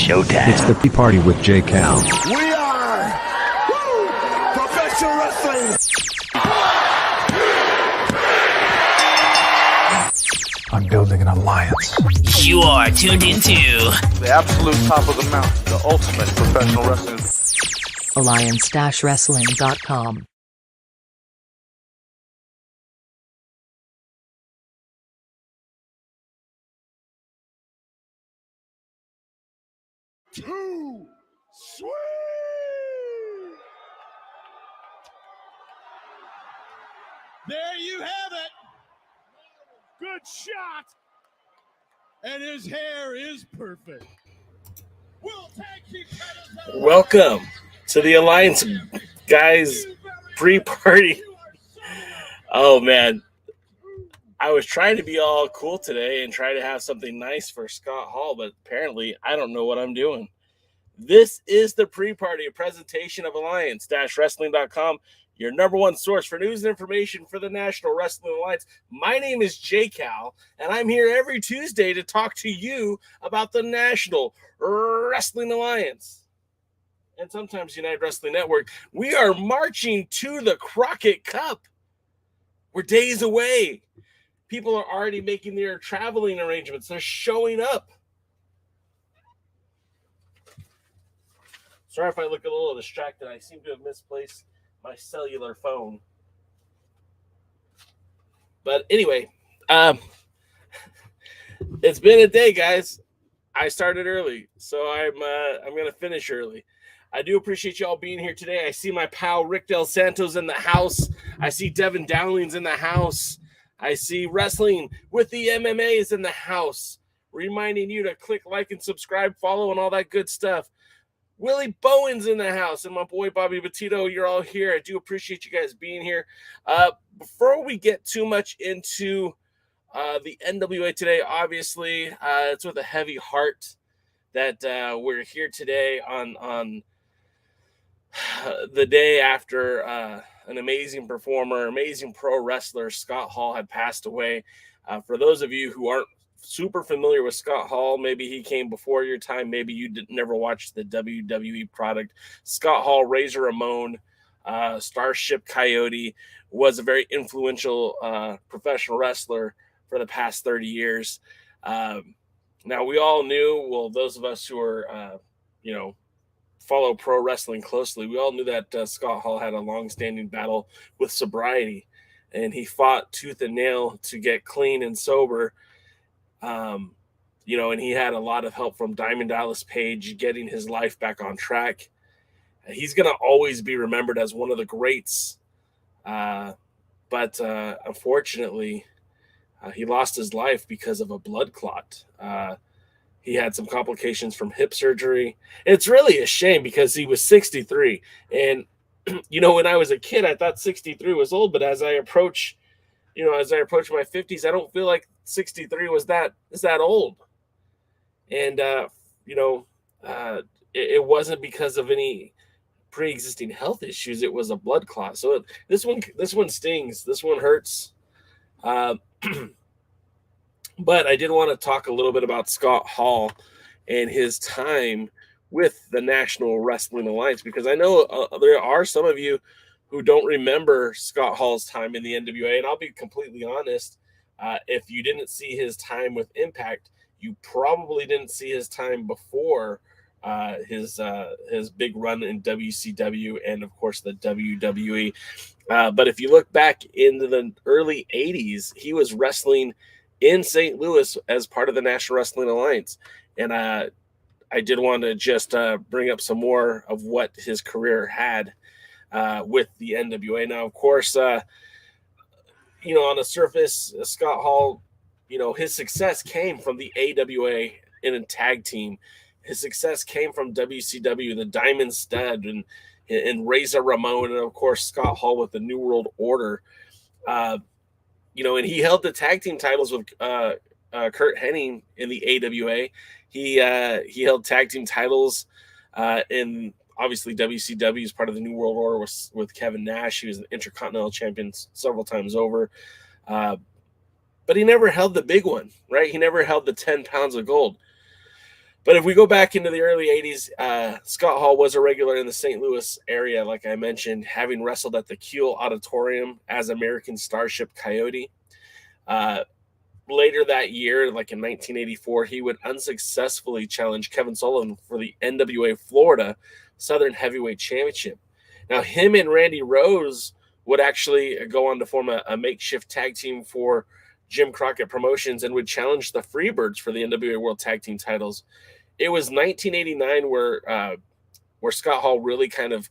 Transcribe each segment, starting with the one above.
showtime. It's the Preparty with J Cal. We are professional wrestling. I'm building an alliance. You are tuned into the absolute top of the mountain, the ultimate professional wrestling. Alliance-wrestling.com. Too sweet. There you have it. Good shot. And his hair is perfect. We'll Welcome to the Alliance Guys Pre-Party. Oh, man. I was trying to be all cool today and try to have something nice for Scott Hall, but apparently I don't know what I'm doing. This is the Pre-Party, a presentation of Alliance-Wrestling.com, your number one source for news and information for the National Wrestling Alliance. My name is J Cal, and I'm here every Tuesday to talk to you about the National Wrestling Alliance and sometimes United Wrestling Network. We are marching to the Crockett Cup. We're days away. People are already making their traveling arrangements. They're showing up. Sorry if I look a little distracted. I seem to have misplaced my cellular phone. But anyway, it's been a day, guys. I started early, so I'm going to finish early. I do appreciate you all being here today. I see my pal Rick Del Santos in the house. I see Devin Dowling's in the house. I see Wrestling with the MMAs in the house. Reminding you to click like and subscribe, follow, and all that good stuff. Willie Bowen's in the house, and my boy Bobby Petito, you're all here. I do appreciate you guys being here. Before we get too much into the NWA today, obviously, it's with a heavy heart that we're here today on the day after an amazing performer, amazing pro wrestler, Scott Hall, had passed away. For those of you who aren't super familiar with Scott Hall, maybe he came before your time, maybe you never watched the WWE product. Scott Hall, Razor Ramon, Starship Coyote, was a very influential professional wrestler for the past 30 years. Now, we all knew, well, those of us who are, follow pro wrestling closely, we all knew that Scott Hall had a long-standing battle with sobriety, and he fought tooth and nail to get clean and sober. And he had a lot of help from Diamond Dallas Page getting his life back on track. He's going to always be remembered as one of the greats. But unfortunately, he lost his life because of a blood clot. He had some complications from hip surgery. It's really a shame because he was 63. And, when I was a kid, I thought 63 was old. But as I approach my 50s, I don't feel like 63 is that old. And, it wasn't because of any pre-existing health issues. It was a blood clot. So this one stings. This one hurts. But I did want to talk a little bit about Scott Hall and his time with the National Wrestling Alliance, because I know there are some of you who don't remember Scott Hall's time in the NWA. And I'll be completely honest, if you didn't see his time with Impact, you probably didn't see his time before his big run in WCW and, of course, the WWE. But if you look back into the early 80s, he was wrestling in St. Louis as part of the National Wrestling Alliance. And I did want to just bring up some more of what his career had with the NWA. Now, of course, on the surface, Scott Hall, his success came from the AWA in a tag team. His success came from WCW, the Diamond Stud, and Razor Ramon, and, of course, Scott Hall with the New World Order. And he held the tag team titles with Kurt Hennig in the AWA. He held tag team titles in, obviously, WCW as part of the New World Order with Kevin Nash. He was an Intercontinental Champion several times over. But he never held the big one, right? He never held the 10 pounds of gold. But if we go back into the early 80s, Scott Hall was a regular in the St. Louis area, like I mentioned, having wrestled at the Kuhl Auditorium as American Starship Coyote. Later that year, like in 1984, he would unsuccessfully challenge Kevin Sullivan for the NWA Florida Southern Heavyweight Championship. Now, him and Randy Rose would actually go on to form a makeshift tag team for Jim Crockett Promotions and would challenge the Freebirds for the NWA World Tag Team titles. It was 1989 where Scott Hall really kind of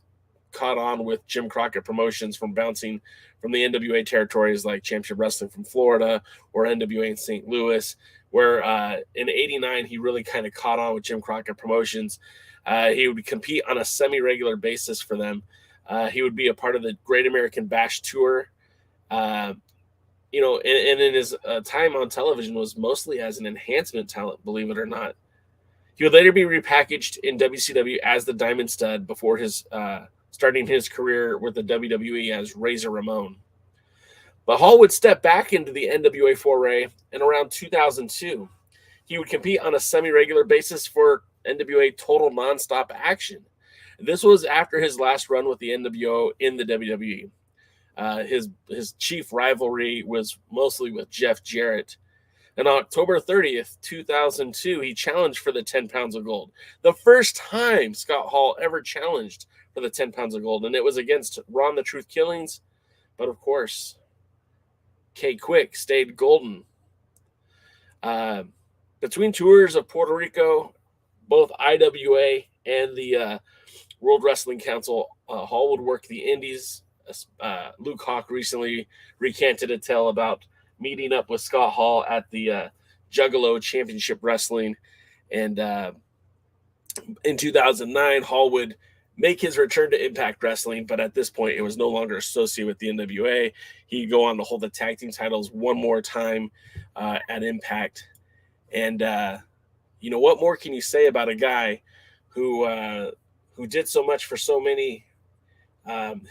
caught on with Jim Crockett Promotions from bouncing from the NWA territories like Championship Wrestling from Florida or NWA in St. Louis, where in 89 he really kind of caught on with Jim Crockett Promotions. He would compete on a semi-regular basis for them. He would be a part of the Great American Bash Tour. And in his time on television was mostly as an enhancement talent, believe it or not. He would later be repackaged in WCW as the Diamond Stud before his starting his career with the WWE as Razor Ramon. But Hall would step back into the NWA foray in around 2002. He would compete on a semi-regular basis for NWA Total Nonstop Action. This was after his last run with the NWO in the WWE. His chief rivalry was mostly with Jeff Jarrett. And on October 30th, 2002, he challenged for the 10 pounds of gold. The first time Scott Hall ever challenged for the 10 pounds of gold. And it was against Ron the Truth Killings. But of course, K Quick stayed golden. Between tours of Puerto Rico, both IWA and the World Wrestling Council, Hall would work the Indies. Luke Hawk recently recanted a tale about meeting up with Scott Hall at the Juggalo Championship Wrestling. And in 2009, Hall would make his return to Impact Wrestling, but at this point, it was no longer associated with the NWA. He'd go on to hold the tag team titles one more time at Impact. And, what more can you say about a guy who did so much for so many?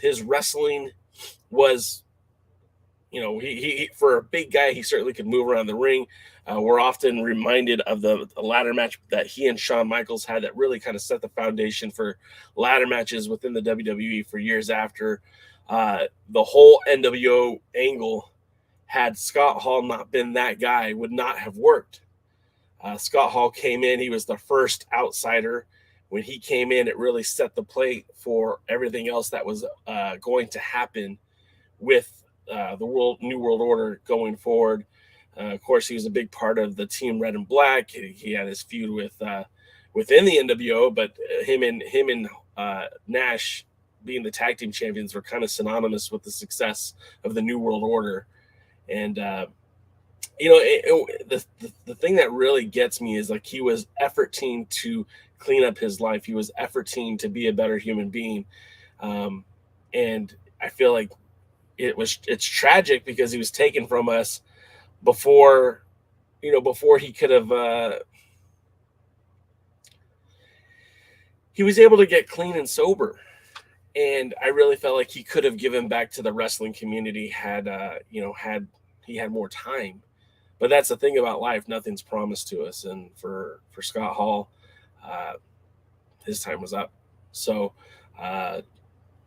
His wrestling was, he for a big guy, he certainly could move around the ring. We're often reminded of the ladder match that he and Shawn Michaels had that really kind of set the foundation for ladder matches within the WWE for years after. The whole NWO angle, had Scott Hall not been that guy, would not have worked. Scott Hall came in. He was the first outsider. When he came in, it really set the plate for everything else that was going to happen with the New World Order going forward. Of course, he was a big part of the Team Red and Black. He had his feud with within the NWO, but him and Nash being the tag team champions were kind of synonymous with the success of the New World Order. And the thing that really gets me is like he was efforting to clean up his life. He was efforting to be a better human being, and I feel like it's tragic because he was taken from us before he could have. He was able to get clean and sober, and I really felt like he could have given back to the wrestling community had he had more time. But that's the thing about life; nothing's promised to us. And for Scott Hall, his time was up. So,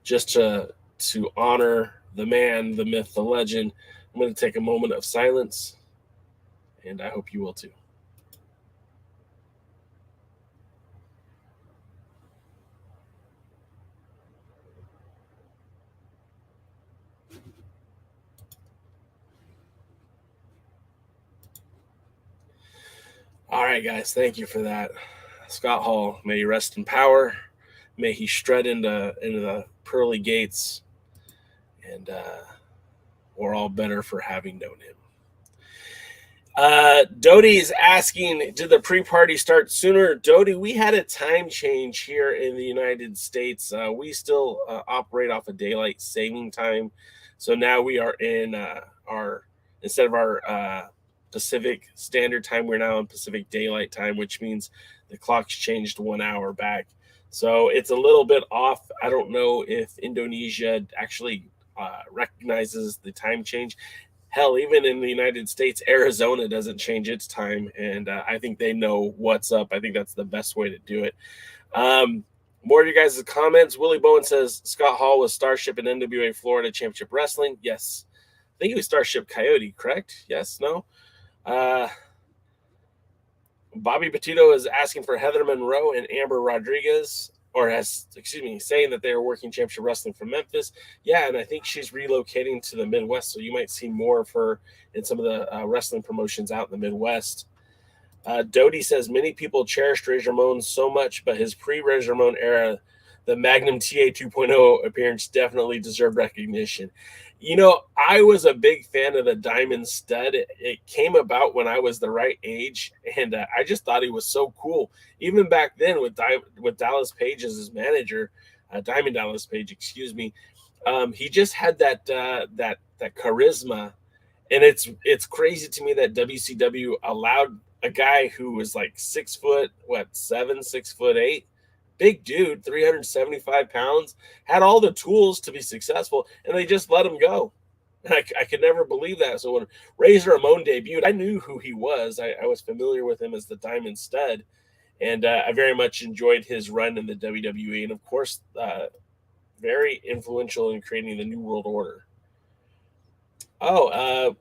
just to honor the man, the myth, the legend, I'm going to take a moment of silence, and I hope you will too. All right, guys, thank you for that. Scott Hall, may you rest in power. May he strut into the pearly gates, and we're all better for having known him. Dodie is asking, did the pre-party start sooner? Dodie, we had a time change here in the United States. We still operate off of daylight saving time. So now we are in instead of our Pacific Standard Time, we're now in Pacific Daylight Time, which means the clock's changed 1 hour back. So it's a little bit off. I don't know if Indonesia actually recognizes the time change. Hell, even in the United States, Arizona doesn't change its time, and I think they know what's up. I think that's the best way to do it. More of you guys' comments. Willie Bowen says Scott Hall was Starship in NWA Florida Championship Wrestling. Yes. I think he was Starship Coyote, correct? Yes, no? Bobby Petito is asking for Heather Monroe and Amber Rodriguez, saying that they are working Championship Wrestling from Memphis. Yeah, and I think she's relocating to the Midwest, so you might see more of her in some of the wrestling promotions out in the Midwest. Doty says many people cherished Razor Ramon so much, but his pre-Razor Ramon era, the Magnum TA 2.0 appearance definitely deserved recognition. You know, I was a big fan of the Diamond Stud. It came about when I was the right age, and I just thought he was so cool. Even back then with Dallas Page as his manager, Diamond Dallas Page, excuse me, he just had that charisma, and it's crazy to me that WCW allowed a guy who was like 6 foot, 6'8", big dude, 375 pounds, had all the tools to be successful, and they just let him go. And I could never believe that. So when Razor Ramon debuted, I knew who he was. I was familiar with him as the Diamond Stud, and I very much enjoyed his run in the WWE, and of course, very influential in creating the New World Order.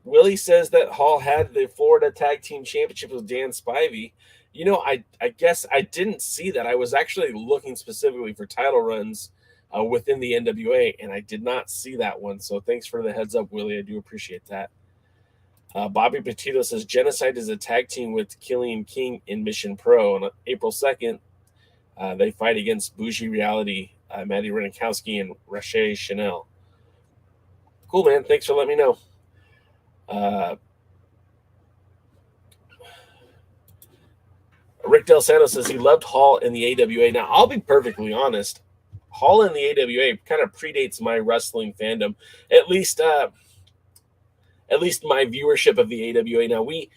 Willie says that Hall had the Florida Tag Team Championship with Dan Spivey. You know, I guess I didn't see that. I was actually looking specifically for title runs within the NWA, and I did not see that one. So thanks for the heads up, Willie. I do appreciate that. Bobby Petito says Genocide is a tag team with Killian King in Mission Pro. On April 2nd, they fight against Bougie Reality, Maddie Renikowski, and Rache Chanel. Cool, man. Thanks for letting me know. Rick Del Santo says he loved Hall in the AWA. Now, I'll be perfectly honest. Hall in the AWA kind of predates my wrestling fandom, at least my viewership of the AWA. Now, we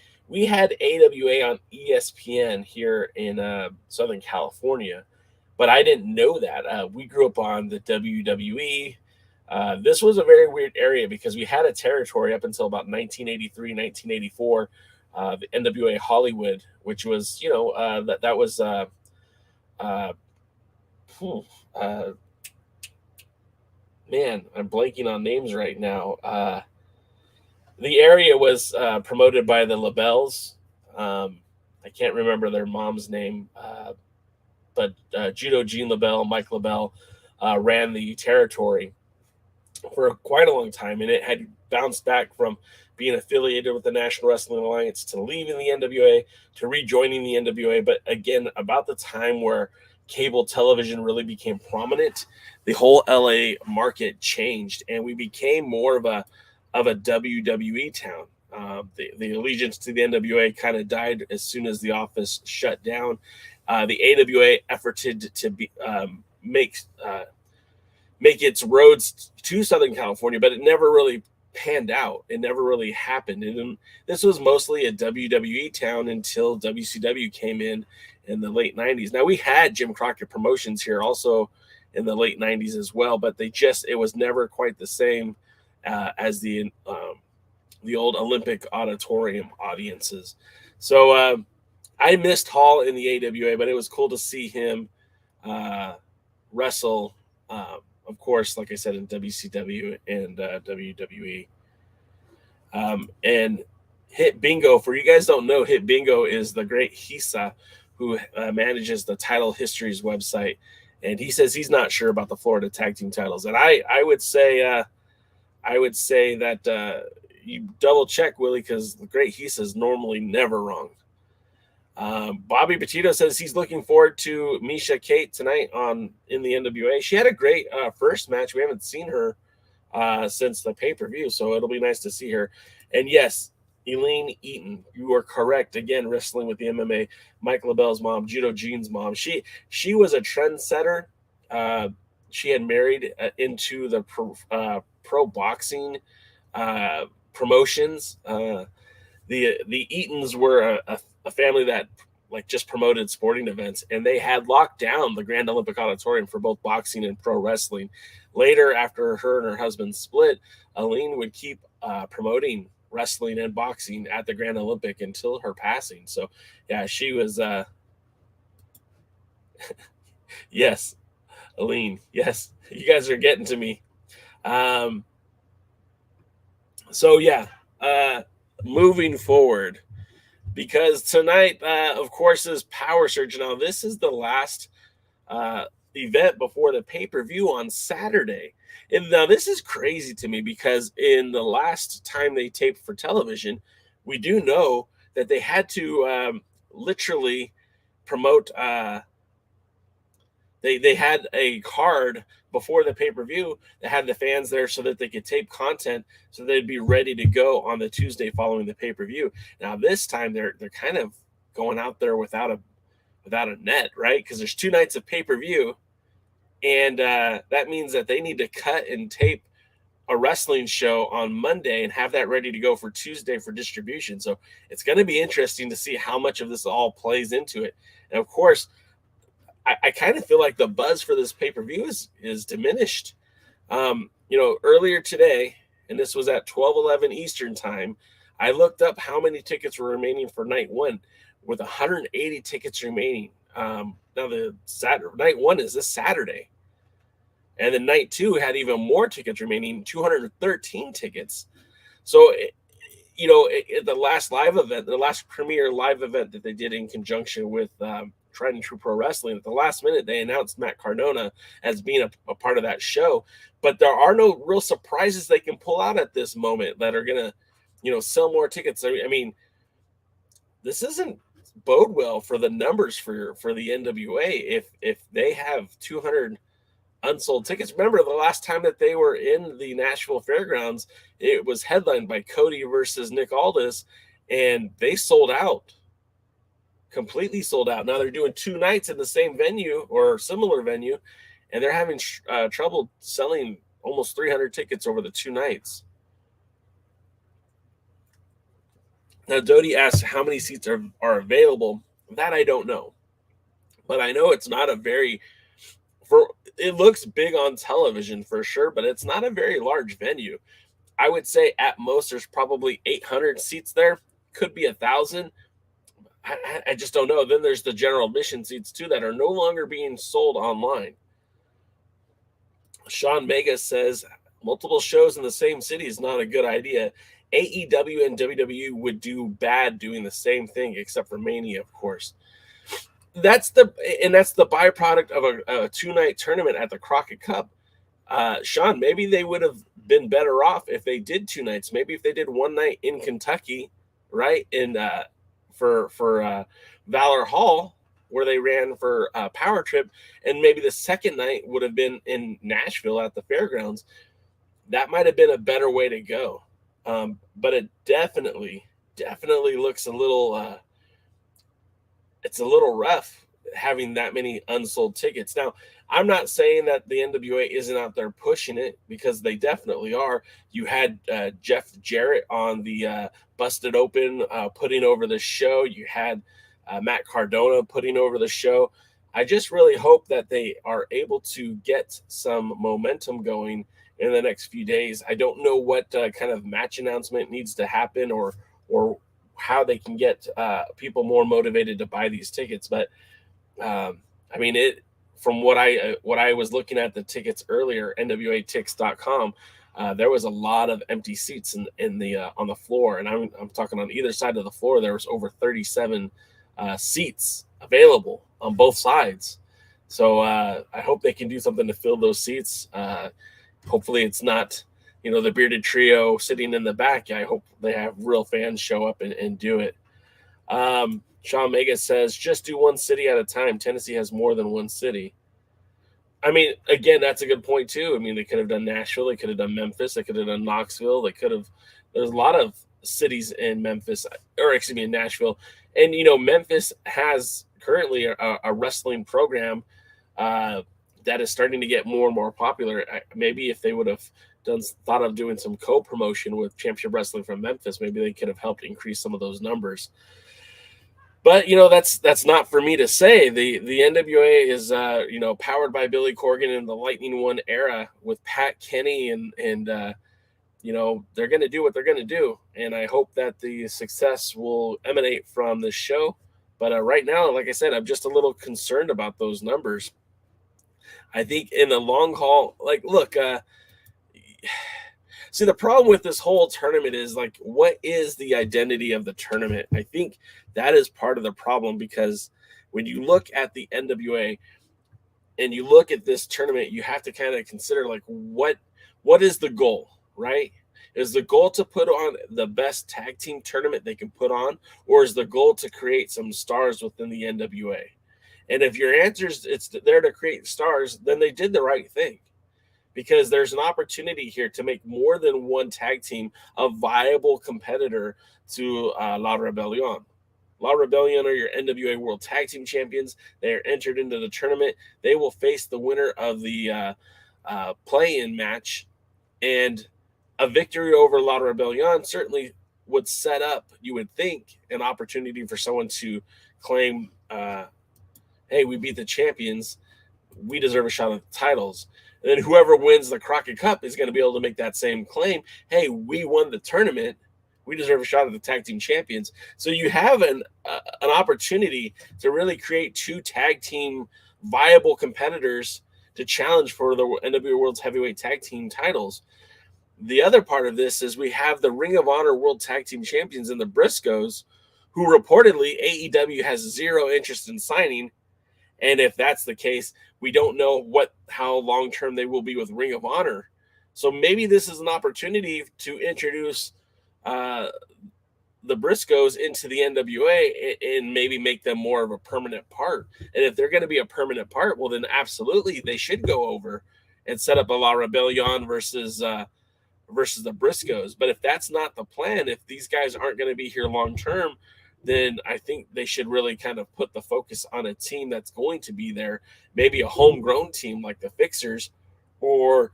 had AWA on ESPN here in Southern California, but I didn't know that. We grew up on the WWE. This was a very weird area because we had a territory up until about 1983, 1984, the NWA Hollywood, which was, that was, man, I'm blanking on names right now. The area was promoted by the LaBelles. I can't remember their mom's name, but Judo Gene LaBelle, Mike LaBelle ran the territory for quite a long time, and it had bounced back from being affiliated with the National Wrestling Alliance to leaving the NWA to rejoining the NWA. But again, about the time where cable television really became prominent, the whole LA market changed, and we became more of a WWE town. The allegiance to the NWA kind of died as soon as the office shut down. The AWA efforted to make its roads to Southern California, but it never really panned out. It never really happened. And this was mostly a WWE town until WCW came in the late 90s. Now, we had Jim Crockett Promotions here also in the late 90s as well, but it was never quite the same as the old Olympic Auditorium audiences. So I missed Hall in the AWA, but it was cool to see him wrestle, of course, like I said, in WCW and WWE. And Hit Bingo, for you guys don't know, Hit Bingo is the great Hisa who manages the Title Histories website. And he says he's not sure about the Florida tag team titles. And I would say that you double check, Willie, because the great Hisa is normally never wrong. Bobby Petito says he's looking forward to Missa Kate tonight in the NWA. She had a great first match. We haven't seen her since the pay-per-view, so it'll be nice to see her. And yes, Elaine Eaton, you are correct. Again, wrestling with the MMA. Mike LaBelle's mom, Judo Gene's mom. She was a trendsetter. She had married into the pro boxing promotions. The Eatons were a family that just promoted sporting events, and they had locked down the Grand Olympic Auditorium for both boxing and pro wrestling. Later, after her and her husband split, Aline would keep promoting wrestling and boxing at the Grand Olympic until her passing. So yeah, she was yes, Aline, yes, you guys are getting to me. So yeah, moving forward, because tonight, of course, is Power Surge. Now, this is the last event before the pay-per-view on Saturday. And now this is crazy to me because in the last time they taped for television, we do know that they had to literally promote. They had a card before the pay-per-view that had the fans there so that they could tape content so they'd be ready to go on the Tuesday following the pay-per-view. Now this time they're kind of going out there without a net, right? Because there's 2 nights of pay-per-view, and that means that they need to cut and tape a wrestling show on Monday and have that ready to go for Tuesday for distribution. So it's going to be interesting to see how much of this all plays into it. And of course, I kind of feel like the buzz for this pay-per-view is diminished. Earlier today, and this was at 12:11 Eastern time, I looked up how many tickets were remaining for night 1, with 180 tickets remaining. Now the night 1 is this Saturday, and then night 2 had even more tickets remaining, 213 tickets. So, the last live event, the last premier live event that they did in conjunction with Tried and True Pro Wrestling, at the last minute they announced Matt Cardona as being a part of that show, but there are no real surprises they can pull out at this moment that are gonna sell more tickets. I mean, this isn't bode well for the numbers for the NWA if they have 200 unsold tickets. Remember, the last time that they were in the Nashville Fairgrounds, it was headlined by Cody versus Nick Aldis, and they sold out. Completely sold out. Now they're doing 2 nights in the same venue or similar venue, and they're having trouble selling almost 300 tickets over the 2 nights. Now Dodie asks how many seats are available. That I don't know, but I know it's not a very it looks big on television for sure, but it's not a very large venue. I would say at most there's probably 800 seats there. Could be 1,000. I just don't know. Then there's the general admission seats too that are no longer being sold online. Sean Mega says multiple shows in the same city is not a good idea. AEW and WWE would do bad doing the same thing, except for Mania, of course. That's the byproduct of a 2-night tournament at the Crockett Cup. Sean, maybe they would have been better off if they did 2 nights. Maybe if they did 1 night in Kentucky, right? And for Valor Hall, where they ran for Power Trip, and maybe the second night would have been in Nashville at the fairgrounds. That might have been a better way to go. But it definitely looks a little it's a little rough having that many unsold tickets. Now, I'm not saying that the NWA isn't out there pushing it, because they definitely are. You had Jeff Jarrett on the Busted Open putting over the show. You had Matt Cardona putting over the show. I just really hope that they are able to get some momentum going in the next few days. I don't know what kind of match announcement needs to happen or how they can get people more motivated to buy these tickets. But I mean, from what I was looking at the tickets earlier, NWATix.com, there was a lot of empty seats in the on the floor, and I'm talking on either side of the floor. There was over 37 seats available on both sides. So I hope they can do something to fill those seats. Hopefully it's not, the bearded trio sitting in the back. I hope they have real fans show up and do it. Sean Mega says, just do one city at a time. Tennessee has more than one city. I mean, again, that's a good point too. I mean, they could have done Nashville. They could have done Memphis. They could have done Knoxville. There's a lot of cities in Memphis, or excuse me, in Nashville. And, Memphis has currently a wrestling program that is starting to get more and more popular. Maybe if they would have thought of doing some co-promotion with Championship Wrestling from Memphis, maybe they could have helped increase some of those numbers. But, that's not for me to say. The NWA is, powered by Billy Corgan in the Lightning One era with Pat Kenny and they're going to do what they're going to do. And I hope that the success will emanate from this show. But right now, like I said, I'm just a little concerned about those numbers. I think in the long haul, look, see, the problem with this whole tournament is what is the identity of the tournament? I think that is part of the problem, because when you look at the NWA and you look at this tournament, you have to kind of consider what is the goal, right? Is the goal to put on the best tag team tournament they can put on, or is the goal to create some stars within the NWA? And if your answer is it's there to create stars, then they did the right thing, because there's an opportunity here to make more than one tag team a viable competitor to La Rebellion. La Rebellion are your NWA World Tag Team Champions. They are entered into the tournament. They will face the winner of the play-in match, and a victory over La Rebellion certainly would set up, you would think, an opportunity for someone to claim, hey, we beat the champions. We deserve a shot at the titles. And then whoever wins the Crockett Cup is going to be able to make that same claim. Hey, we won the tournament. We deserve a shot at the tag team champions. So you have an opportunity to really create two tag team viable competitors to challenge for the NWA World's Heavyweight Tag Team titles. The other part of this is we have the Ring of Honor World Tag Team Champions in the Briscoes, who reportedly AEW has zero interest in signing. And if that's the case, we don't know how long-term they will be with Ring of Honor. So maybe this is an opportunity to introduce the Briscoes into the NWA and maybe make them more of a permanent part. And if they're going to be a permanent part, well, then absolutely they should go over and set up a La Rebellion versus the Briscoes. But if that's not the plan, if these guys aren't going to be here long-term, then I think they should really kind of put the focus on a team that's going to be there, maybe a homegrown team like the Fixers, or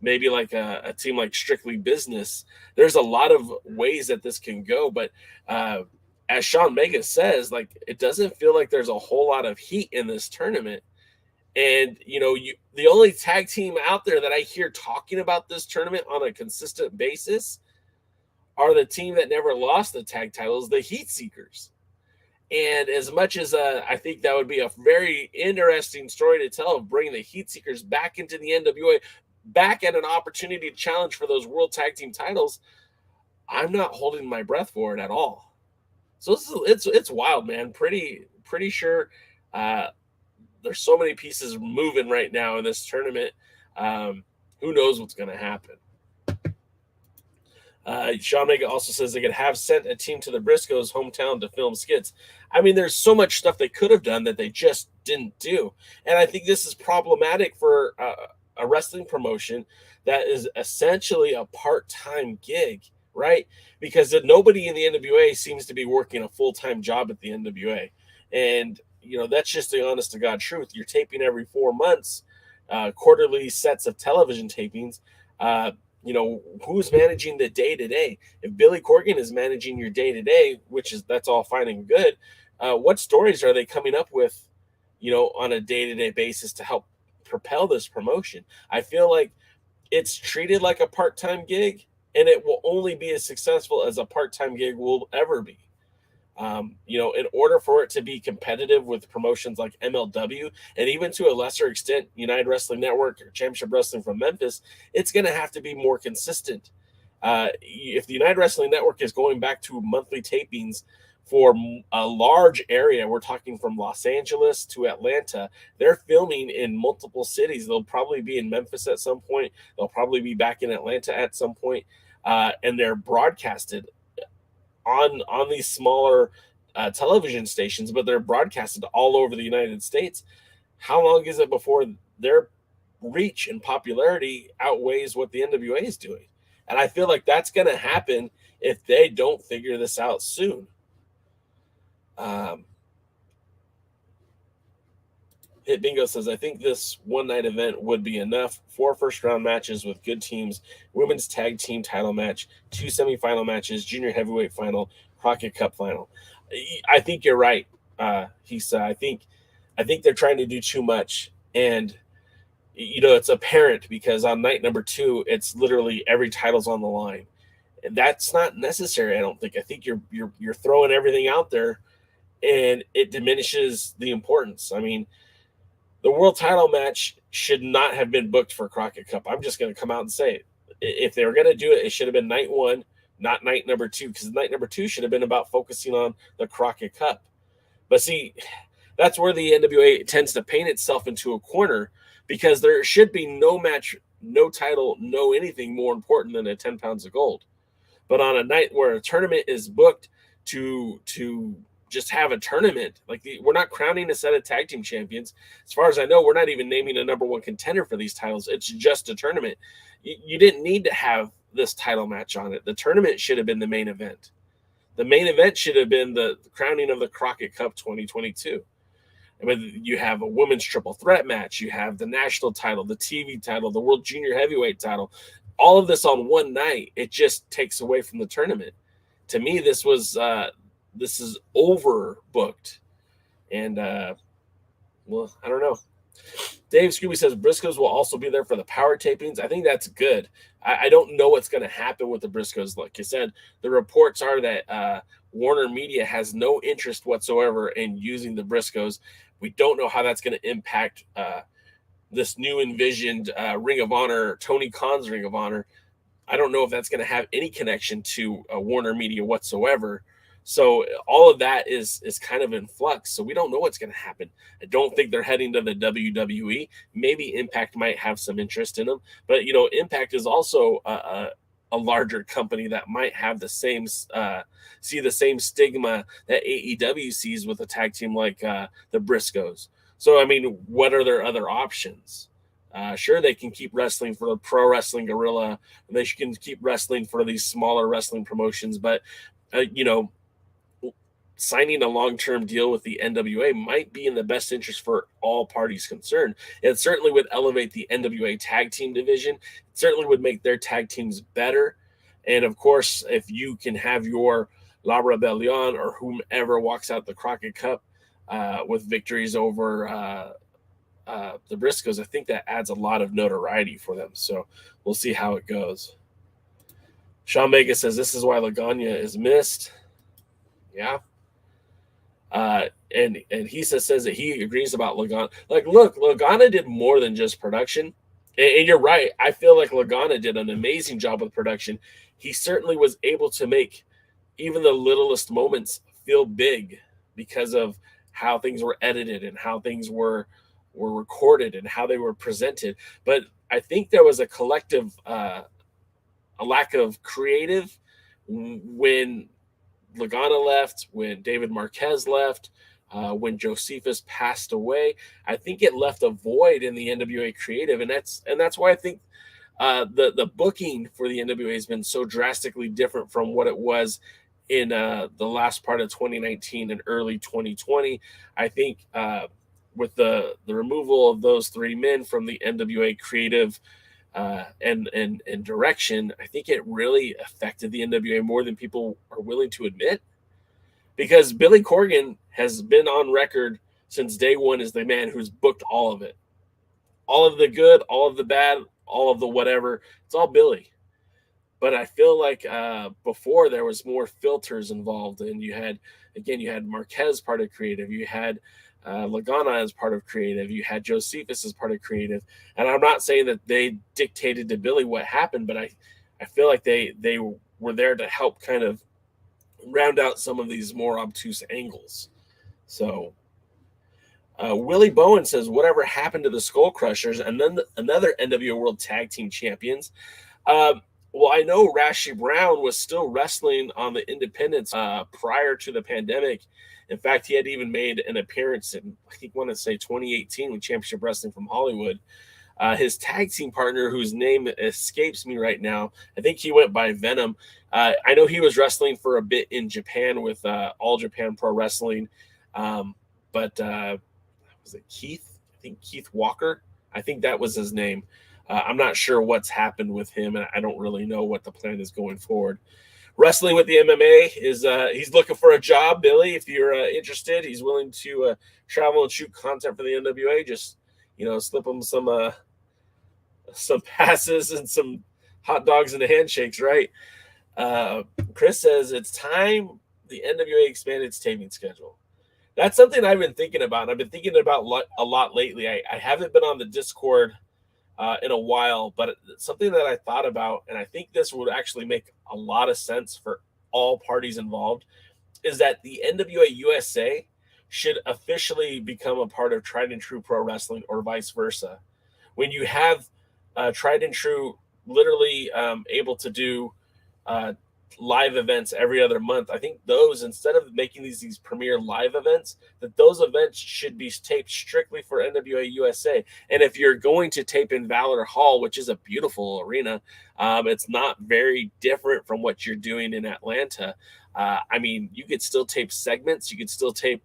maybe like a team like Strictly Business. There's a lot of ways that this can go, but as Sean Mega says, it doesn't feel like there's a whole lot of heat in this tournament. And, the only tag team out there that I hear talking about this tournament on a consistent basis are the team that never lost the tag titles, the Heat Seekers. And as much as I think that would be a very interesting story to tell of bringing the Heat Seekers back into the NWA, back at an opportunity to challenge for those World Tag Team titles, I'm not holding my breath for it at all. So it's wild, man. Pretty sure there's so many pieces moving right now in this tournament. Who knows what's going to happen? Sean Mega also says they could have sent a team to the Briscoes' hometown to film skits. I mean, there's so much stuff they could have done that they just didn't do. And I think this is problematic for a wrestling promotion that is essentially a part-time gig, right? Because nobody in the NWA seems to be working a full-time job at the NWA. And, that's just the honest to God truth. You're taping every 4 months, quarterly sets of television tapings. Who's managing the day-to-day? If Billy Corgan is managing your day-to-day, that's all fine and good, what stories are they coming up with, on a day-to-day basis to help propel this promotion? I feel like it's treated like a part-time gig, and it will only be as successful as a part-time gig will ever be. In order for it to be competitive with promotions like MLW, and even to a lesser extent, United Wrestling Network or Championship Wrestling from Memphis, it's going to have to be more consistent. If the United Wrestling Network is going back to monthly tapings for a large area, we're talking from Los Angeles to Atlanta, they're filming in multiple cities. They'll probably be in Memphis at some point. They'll probably be back in Atlanta at some point, and they're broadcasted on these smaller television stations, but they're broadcasted all over the United States. How long is it before their reach and popularity outweighs what the NWA is doing? And I feel like that's going to happen if they don't figure this out soon. Hit Bingo says, I think this one-night event would be enough. 4 first-round matches with good teams, women's tag team title match, 2 semifinal matches, junior heavyweight final, Crockett Cup final. I think you're right, he said. I think they're trying to do too much. And it's apparent because on night number 2, it's literally every title's on the line. And that's not necessary, I don't think. I think you're throwing everything out there, and it diminishes the importance. I mean, the world title match should not have been booked for Crockett Cup. I'm just going to come out and say it. If they were going to do it, it should have been night 1, not night number 2, because night number 2 should have been about focusing on the Crockett Cup. But see, that's where the NWA tends to paint itself into a corner, because there should be no match, no title, no anything more important than 10 pounds of gold. But on a night where a tournament is booked to just have a tournament, like we're not crowning a set of tag team champions. As far as I know, we're not even naming a number 1 contender for these titles. It's just a tournament. You didn't need to have this title match on it. The tournament should have been the main event. The main event should have been the crowning of the Crockett Cup 2022. I mean, you have a women's triple threat match. You have the national title, the TV title, the world junior heavyweight title. All of this on one night, it just takes away from the tournament. To me, this is overbooked. And, well, I don't know. Dave Scooby says Briscoes will also be there for the power tapings. I think that's good. I don't know what's going to happen with the Briscoes. Like you said, the reports are that Warner Media has no interest whatsoever in using the Briscoes. We don't know how that's going to impact this new envisioned Ring of Honor, Tony Khan's Ring of Honor. I don't know if that's going to have any connection to Warner Media whatsoever. So all of that is kind of in flux. So we don't know what's going to happen. I don't think they're heading to the WWE. Maybe Impact might have some interest in them. But, Impact is also a larger company that might have the same see the same stigma that AEW sees with a tag team like the Briscoes. So, I mean, what are their other options? Sure, they can keep wrestling for the Pro Wrestling Guerrilla. They can keep wrestling for these smaller wrestling promotions. But, signing a long-term deal with the NWA might be in the best interest for all parties concerned. It certainly would elevate the NWA tag team division. It certainly would make their tag teams better. And, of course, if you can have your La Rebellion or whomever walks out the Crockett Cup with victories over the Briscoes, I think that adds a lot of notoriety for them. So we'll see how it goes. Sean Vega says this is why Lagana is missed. Yeah. And he says that he agrees about Lagana. Like, look, Lagana did more than just production. And you're right. I feel like Lagana did an amazing job with production. He certainly was able to make even the littlest moments feel big because of how things were edited and how things were recorded and how they were presented. But I think there was a collective, a lack of creative when Lagana left, when David Marquez left, when Josephus passed away. I think it left a void in the NWA creative, and that's why I think the booking for the NWA has been so drastically different from what it was in the last part of 2019 and early 2020. I think with the removal of those 3 men from the NWA creative and direction, I think it really affected the NWA more than people are willing to admit. Because Billy Corgan has been on record since day one as the man who's booked all of it. All of the good, all of the bad, all of the whatever. It's all Billy. But I feel like before there was more filters involved. And you had Marquez part of creative. You had Lagana as part of creative. You had Josephus as part of creative. And I'm not saying that they dictated to Billy what happened, but I feel like they were there to help kind of round out some of these more obtuse angles. So Willie Bowen says, whatever happened to the Skull Crushers and then another NWA World Tag Team Champions? Well, I know Rashi Brown was still wrestling on the independents prior to the pandemic. In fact, he had even made an appearance in, I think, 2018 with Championship Wrestling from Hollywood. His tag team partner, whose name escapes me right now, I think he went by Venom. I know he was wrestling for a bit in Japan with All Japan Pro Wrestling. But was it Keith? I think Keith Walker. I think that was his name. I'm not sure what's happened with him, and I don't really know what the plan is going forward. Wrestling with the MMA is he's looking for a job, Billy. If you're interested, he's willing to travel and shoot content for the NWA. Just slip him some passes and some hot dogs and handshakes, right? Chris says it's time the NWA expanded its taping schedule. That's something I've been thinking about. I've been thinking about a lot lately. I haven't been on the Discord in a while, but something that I thought about, and I think this would actually make a lot of sense for all parties involved, is that the NWA USA should officially become a part of Tried and True Pro Wrestling, or vice versa. When you have Tried and True literally able to do live events every other month, I think those, instead of making these premier live events, that those events should be taped strictly for NWA USA. And if you're going to tape in Valor Hall, which is a beautiful arena, it's not very different from what you're doing in Atlanta. I mean, you could still tape segments, you could still tape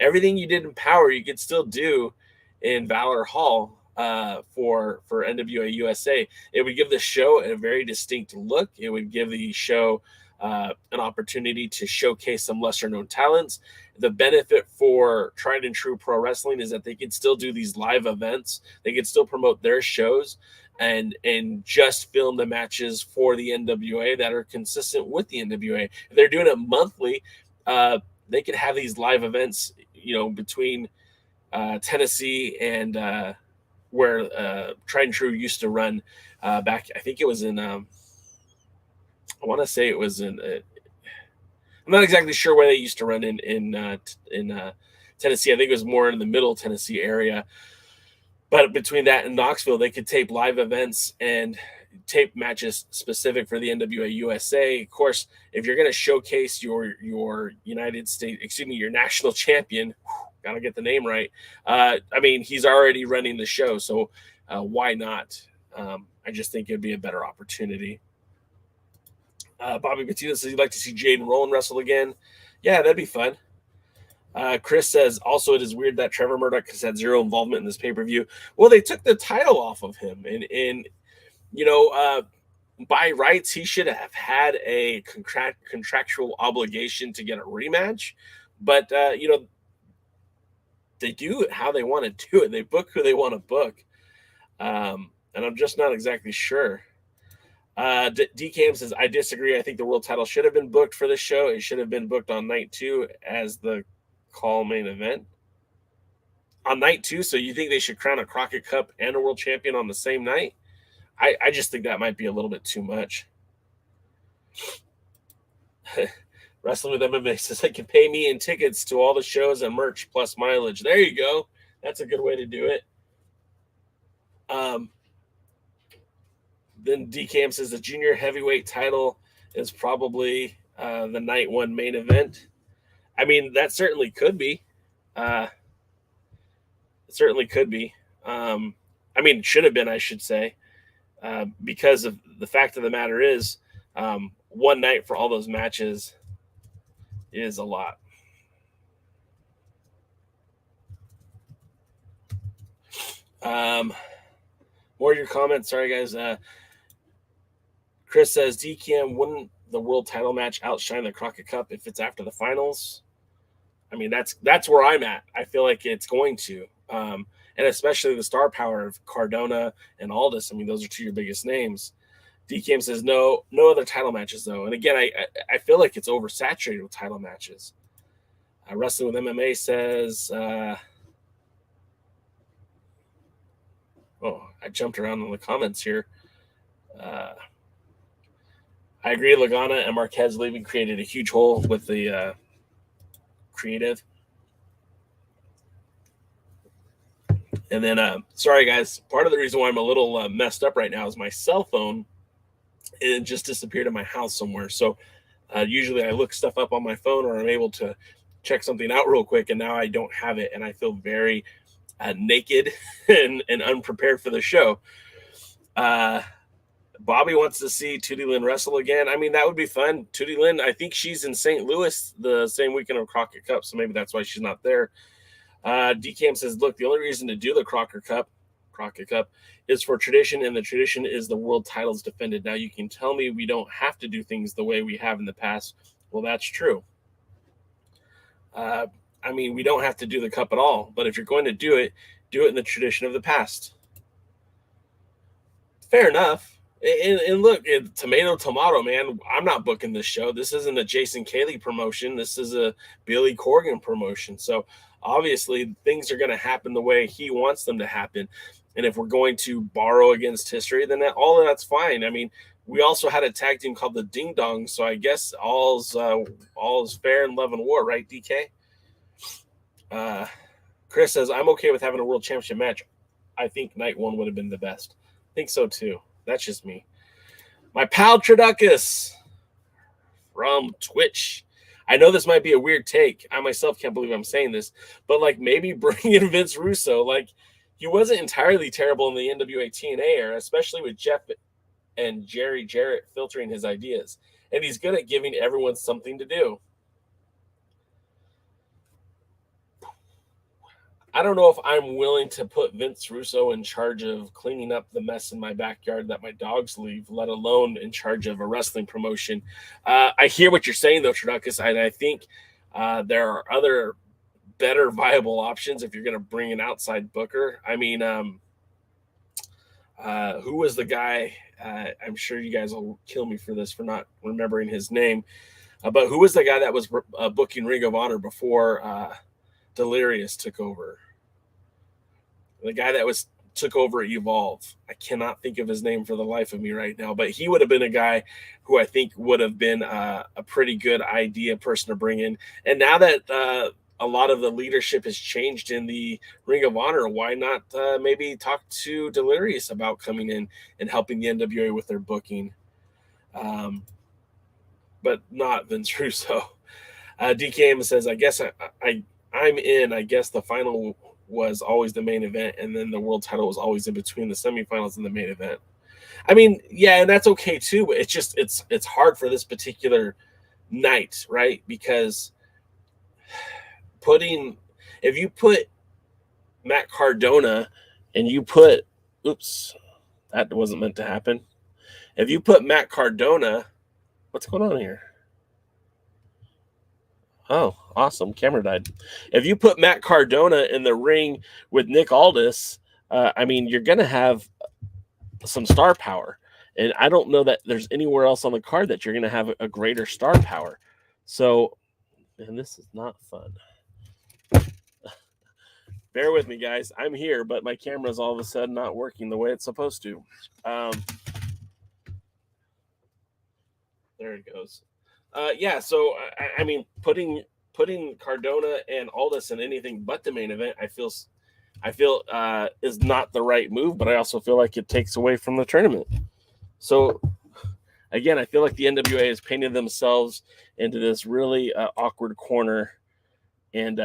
everything you did in Power, you could still do in Valor Hall for NWA USA. It would give the show a very distinct look. It would give the show an opportunity to showcase some lesser known talents. The benefit for Tried and True Pro Wrestling is that they could still do these live events. They could still promote their shows and just film the matches for the NWA that are consistent with the NWA. If they're doing it monthly, they could have these live events, between Tennessee and where Tried and True used to run back. I think it was in, I want to say it was in, I'm not exactly sure where they used to run in Tennessee. I think it was more in the middle Tennessee area. But between that and Knoxville, they could tape live events and tape matches specific for the NWA USA. Of course, if you're going to showcase your United States, your national champion, gotta get the name right. I mean, he's already running the show, so why not? I just think it'd be a better opportunity. Bobby Batista says he'd like to see Jade and Roland wrestle again. Yeah, that'd be fun. Chris says also it is weird that Trevor Murdoch has had zero involvement in this pay-per-view. Well, they took the title off of him, and by rights, he should have had a contractual obligation to get a rematch. But they do it how they want to do it. They book who they want to book. And I'm just not exactly sure. DCAM says, I disagree. I think the world title should have been booked for this show. It should have been booked on night 2 as the call main event. On night 2, so you think they should crown a Crockett Cup and a world champion on the same night? I just think that might be a little bit too much. Wrestling with MMA says they can pay me in tickets to all the shows and merch plus mileage. There you go. That's a good way to do it. Then DCAM says the junior heavyweight title is probably the night 1 main event. I mean, that certainly could be. It certainly could be. I mean, it should have been, I should say, because of the fact of the matter is, one night for all those matches is a lot. More of your comments. Sorry, guys. Chris says, DCAM, wouldn't the world title match outshine the Crockett Cup if it's after the finals? I mean, that's where I'm at. I feel like it's going to. And especially the star power of Cardona and Aldis. I mean, those are 2 of your biggest names. DCAM says, no other title matches, though. And again, I feel like it's oversaturated with title matches. Wrestling with MMA says, I jumped around in the comments here. I agree, Lagana and Marquez leaving created a huge hole with the creative. And then, sorry, guys, part of the reason why I'm a little messed up right now is my cell phone. It just disappeared in my house somewhere. So usually I look stuff up on my phone or I'm able to check something out real quick, and now I don't have it, and I feel very naked and unprepared for the show. Bobby wants to see Tootie Lynn wrestle again. I mean, that would be fun. Tootie Lynn, I think she's in St. Louis the same weekend of Crockett Cup, so maybe that's why she's not there. DCAM says, look, the only reason to do the Crockett Cup is for tradition, and the tradition is the world titles defended. Now, you can tell me we don't have to do things the way we have in the past. Well, that's true. I mean, we don't have to do the cup at all, but if you're going to do it in the tradition of the past. Fair enough. And look, tomato, man. I'm not booking this show. This isn't a Jason Kaylee promotion. This is a Billy Corgan promotion. So obviously things are going to happen the way he wants them to happen. And if we're going to borrow against history, then all of that's fine. I mean, we also had a tag team called the Ding Dong. So I guess all's fair in love and war, right, DK? Chris says, I'm okay with having a world championship match. I think night one would have been the best. I think so too. That's just me. My pal Traducus from Twitch. I know this might be a weird take. I myself can't believe I'm saying this, but like maybe bring in Vince Russo. Like he wasn't entirely terrible in the NWA TNA era, especially with Jeff and Jerry Jarrett filtering his ideas. And he's good at giving everyone something to do. I don't know if I'm willing to put Vince Russo in charge of cleaning up the mess in my backyard that my dogs leave, let alone in charge of a wrestling promotion. I hear what you're saying, though, Traducus, and I think there are other better viable options if you're going to bring an outside booker. I mean, who was the guy? I'm sure you guys will kill me for this, for not remembering his name. But who was the guy that was booking Ring of Honor before Delirious took over? The guy that took over at Evolve. I cannot think of his name for the life of me right now, but he would have been a guy who I think would have been a pretty good person to bring in. And now that a lot of the leadership has changed in the Ring of Honor, why not maybe talk to Delirious about coming in and helping the NWA with their booking? But not Vince Russo. DKM says, I guess I'm in. I guess the final was always the main event, and then the world title was always in between the semifinals and the main event. I mean, yeah, and that's okay too, but it's just it's hard for this particular night, right? Because if you put Matt Cardona and you put that wasn't meant to happen. If you put Matt Cardona, what's going on here? Oh, awesome. Camera died. If you put Matt Cardona in the ring with Nick Aldis, I mean, you're going to have some star power. And I don't know that there's anywhere else on the card that you're going to have a greater star power. So, man, this is not fun. Bear with me, guys. I'm here, but my camera's all of a sudden not working the way it's supposed to. There it goes. Yeah, so I mean, putting Cardona and Aldis in anything but the main event, I feel is not the right move, but I also feel like it takes away from the tournament. So again, I feel like the NWA has painted themselves into this really awkward corner, and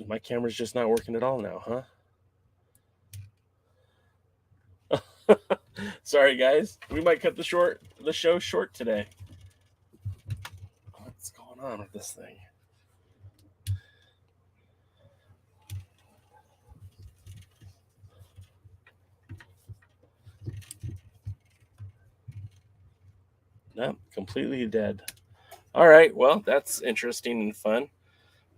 my camera's just not working at all now, huh? Sorry, guys. We might cut the show short today. What's going on with this thing? No, completely dead. All right. Well, that's interesting and fun.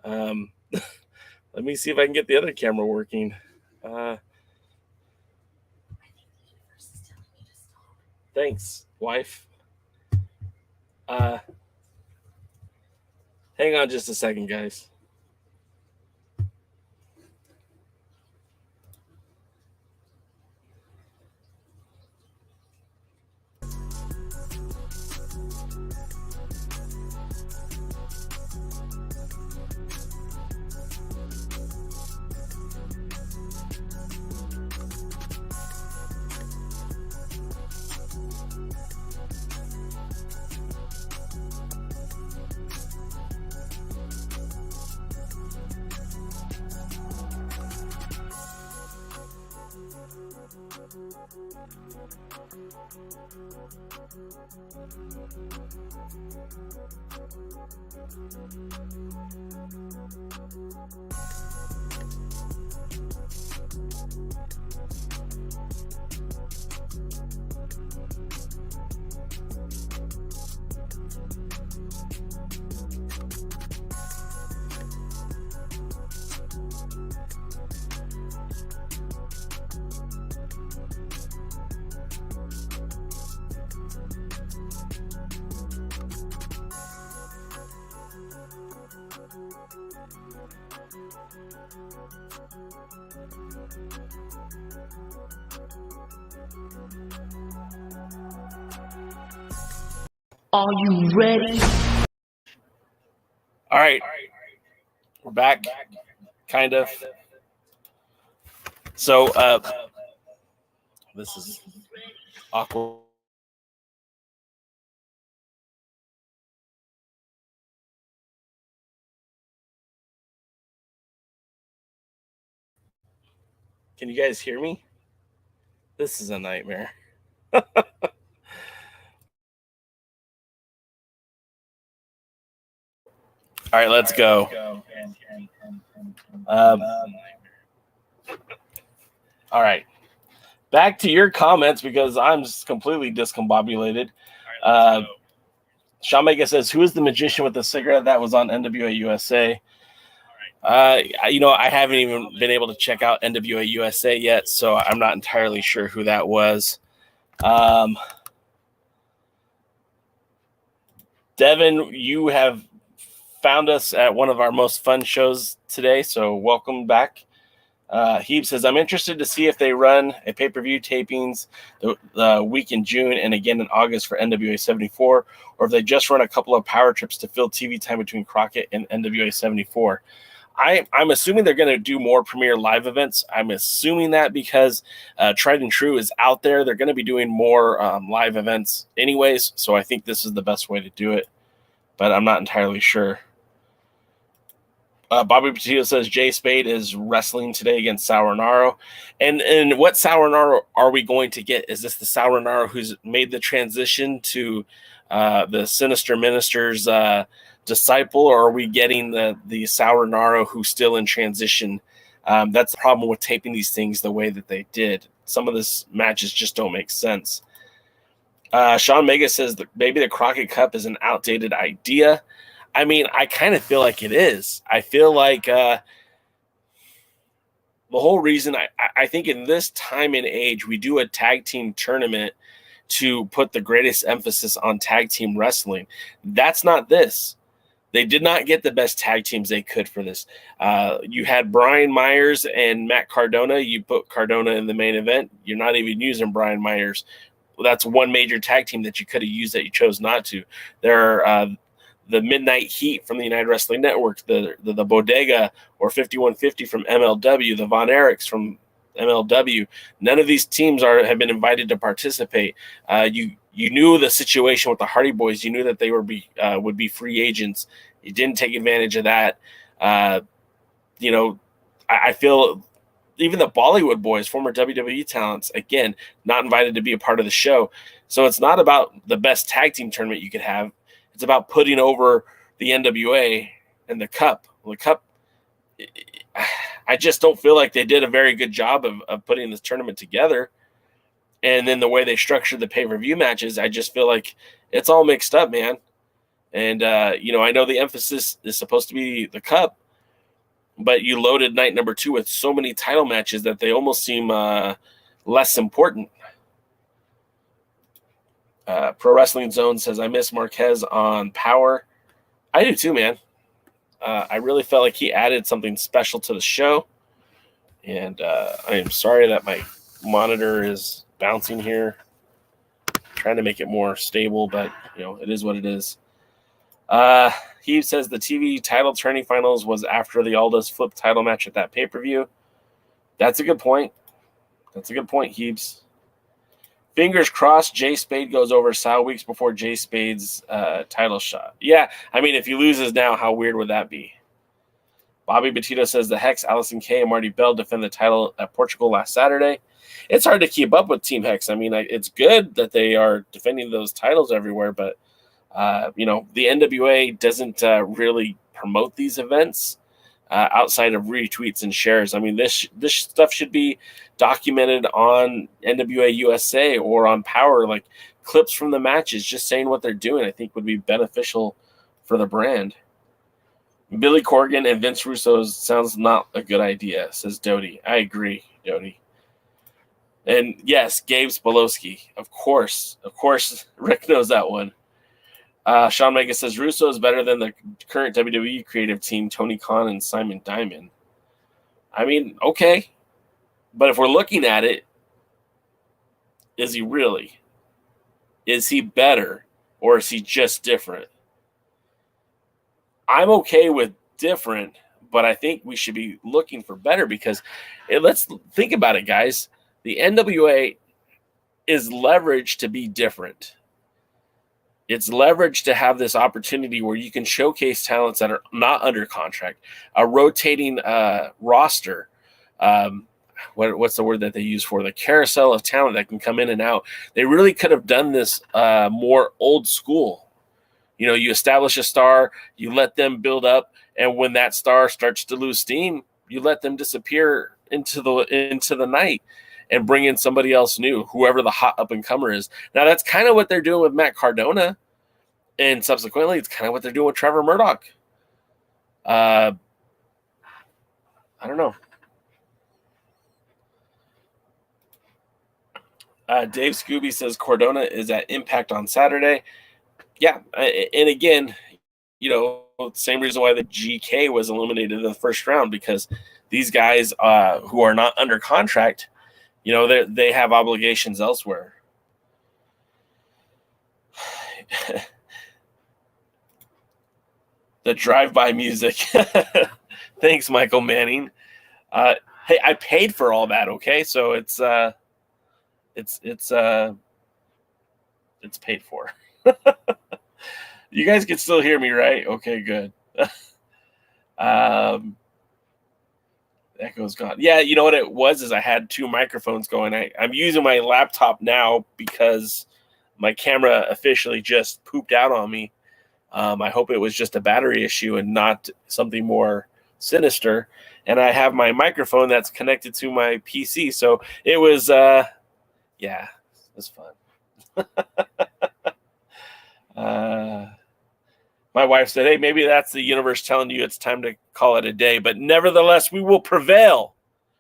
Let me see if I can get the other camera working. Thanks, wife. Hang on just a second, guys. Are you ready? All right. We're back. Kind of. So, this is awkward. Can you guys hear me? This is a nightmare. All right, let's go. All right. Back to your comments because I'm just completely discombobulated. Sean Mega says, who is the magician with the cigarette that was on NWA USA? I haven't even been able to check out NWA USA yet, so I'm not entirely sure who that was. Devin, you have found us at one of our most fun shows today, so welcome back. Heeb says, I'm interested to see if they run a pay-per-view tapings the week in June and again in August for NWA 74, or if they just run a couple of power trips to fill TV time between Crockett and NWA 74. I'm assuming they're going to do more Premier Live events. I'm assuming that because Tried and True is out there. They're going to be doing more live events anyways, so I think this is the best way to do it, but I'm not entirely sure. Bobby Petito says J Spade is wrestling today against Sal Rinauro. And what Sal Rinauro are we going to get? Is this the Sal Rinauro who's made the transition to the Sinister Minister's disciple, or are we getting the Sal Rinauro who's still in transition? That's the problem with taping these things the way that they did. Some of these matches just don't make sense. Sean Mega says that maybe the Crockett Cup is an outdated idea. I mean, I kind of feel like it is. I feel like the whole reason I think in this time and age, we do a tag team tournament to put the greatest emphasis on tag team wrestling. That's not this. They did not get the best tag teams they could for this. You had Brian Myers and Matt Cardona. You put Cardona in the main event. You're not even using Brian Myers. Well, that's one major tag team that you could have used that you chose not to. There are the Midnight Heat from the United Wrestling Network, the Bodega or 5150 from MLW, the Von Erichs from MLW. None of these teams have been invited to participate. You knew the situation with the Hardy Boys. You knew that they would be free agents. You didn't take advantage of that. I feel even the Bollywood Boys, former WWE talents, again, not invited to be a part of the show. So it's not about the best tag team tournament you could have. It's about putting over the NWA and the Cup. Well, the Cup, I just don't feel like they did a very good job of putting this tournament together. And then the way they structured the pay-per-view matches, I just feel like it's all mixed up, man. And, I know the emphasis is supposed to be the Cup, but you loaded night number 2 with so many title matches that they almost seem less important. Pro Wrestling Zone says, I miss Marquez on Power. I do too, man. I really felt like he added something special to the show. And I am sorry that my monitor is bouncing here. I'm trying to make it more stable, but, it is what it is. He says the TV title tourney finals was after the Aldis flip title match at that pay-per-view. That's a good point. Heaves. Fingers crossed J Spade goes over Sal weeks before J Spade's title shot. Yeah, I mean, if he loses now, how weird would that be? Bobby Petito says the Hex, Allysin Kay, and Marty Bell defend the title at Portugal last Saturday. It's hard to keep up with Team Hex. I mean, it's good that they are defending those titles everywhere, but, the NWA doesn't really promote these events outside of retweets and shares. I mean, this stuff should be documented on NWA USA or on Power, like clips from the matches, just saying what they're doing, I think would be beneficial for the brand. Billy Corgan and Vince Russo sounds not a good idea, says Doty. I agree, Doty. And yes, Gabe Spolowski. Of course, Rick knows that one. Sean Mega says Russo is better than the current WWE creative team, Tony Khan and Simon Diamond. I mean, okay. But if we're looking at it, is he really? Is he better, or is he just different? I'm okay with different, but I think we should be looking for better because let's think about it, guys. The NWA is leveraged to be different. It's leveraged to have this opportunity where you can showcase talents that are not under contract, a rotating roster. What's the word that they use for the carousel of talent that can come in and out? They really could have done this more old school. You know, you establish a star, you let them build up, and when that star starts to lose steam, you let them disappear into the night and bring in somebody else new, whoever the hot up-and-comer is. Now, that's kind of what they're doing with Matt Cardona, and subsequently, it's kind of what they're doing with Trevor Murdoch. I don't know. Dave Scooby says Cardona is at Impact on Saturday. Yeah, and again, you know, same reason why the GK was eliminated in the first round, because these guys who are not under contract, you know, they have obligations elsewhere. The drive-by music. Thanks, Michael Manning. Hey, I paid for all that, okay? So it's paid for. You guys can still hear me, right? Okay, good. Echo's gone. Yeah, you know what it was is I had two microphones going. I'm using my laptop now because my camera officially just pooped out on me. I hope it was just a battery issue and not something more sinister. And I have my microphone that's connected to my PC. So it was, yeah, it was fun. My wife said, hey, maybe that's the universe telling you it's time to call it a day. But nevertheless, we will prevail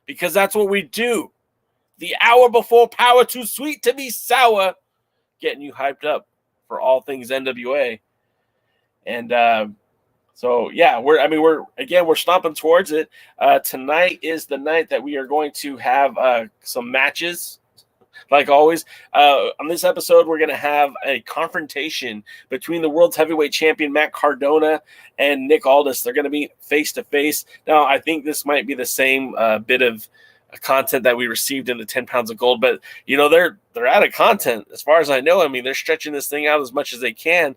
because that's what we do. The hour before power, too sweet to be sour, getting you hyped up for all things NWA. And so, yeah, we're stomping towards it. Tonight is the night that we are going to have some matches. Like always, on this episode, we're going to have a confrontation between the world's heavyweight champion, Matt Cardona, and Nick Aldis. They're going to be face-to-face. Now, I think this might be the same bit of content that we received in the 10 pounds of gold, but, you know, they're out of content as far as I know. I mean, they're stretching this thing out as much as they can.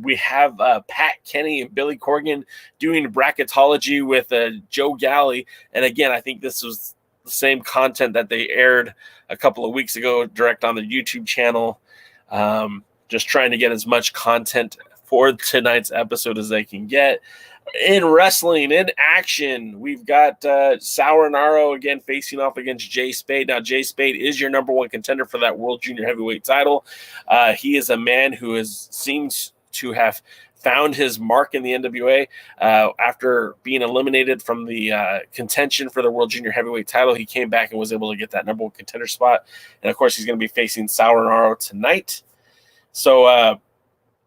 We have Pat Kenny and Billy Corgan doing bracketology with Joe Galley. And again, I think this was the same content that they aired a couple of weeks ago direct on their YouTube channel. Just trying to get as much content for tonight's episode as they can get. In wrestling, in action, we've got Sal Rinauro again facing off against J Spade. Now, J Spade is your number one contender for that World Junior Heavyweight title. He is a man who seems to have found his mark in the NWA. After being eliminated from the contention for the World Junior Heavyweight title, he came back and was able to get that number one contender spot. And, of course, he's going to be facing Sal Rinauro tonight. So,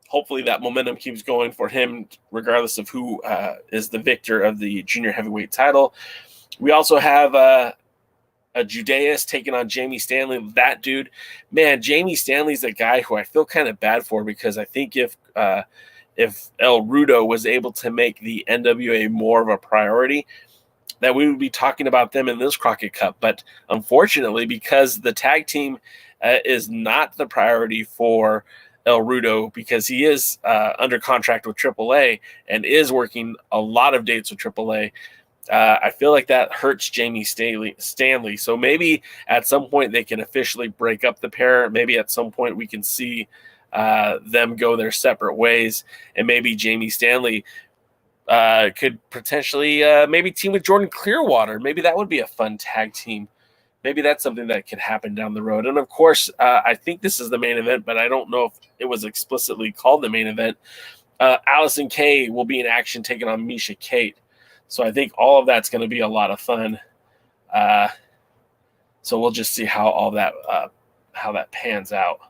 hopefully that momentum keeps going for him, regardless of who is the victor of the junior heavyweight title. We also have a Judais taking on Jamie Stanley. That dude, man, Jamie Stanley's a guy who I feel kind of bad for, because I think if El Rudo was able to make the NWA more of a priority, that we would be talking about them in this Crockett Cup. But unfortunately, because the tag team is not the priority for El Rudo, because he is under contract with AAA and is working a lot of dates with AAA, I feel like that hurts Jamie Stanley. So maybe at some point they can officially break up the pair. Maybe at some point we can see them go their separate ways, and maybe Jamie Stanley could potentially maybe team with Jordan Clearwater. Maybe that would be a fun tag team. Maybe that's something that could happen down the road. And, of course, I think this is the main event, but I don't know if it was explicitly called the main event. Allysin Kay will be in action taking on Missa Kate. So I think all of that's going to be a lot of fun. So we'll just see how all that pans out.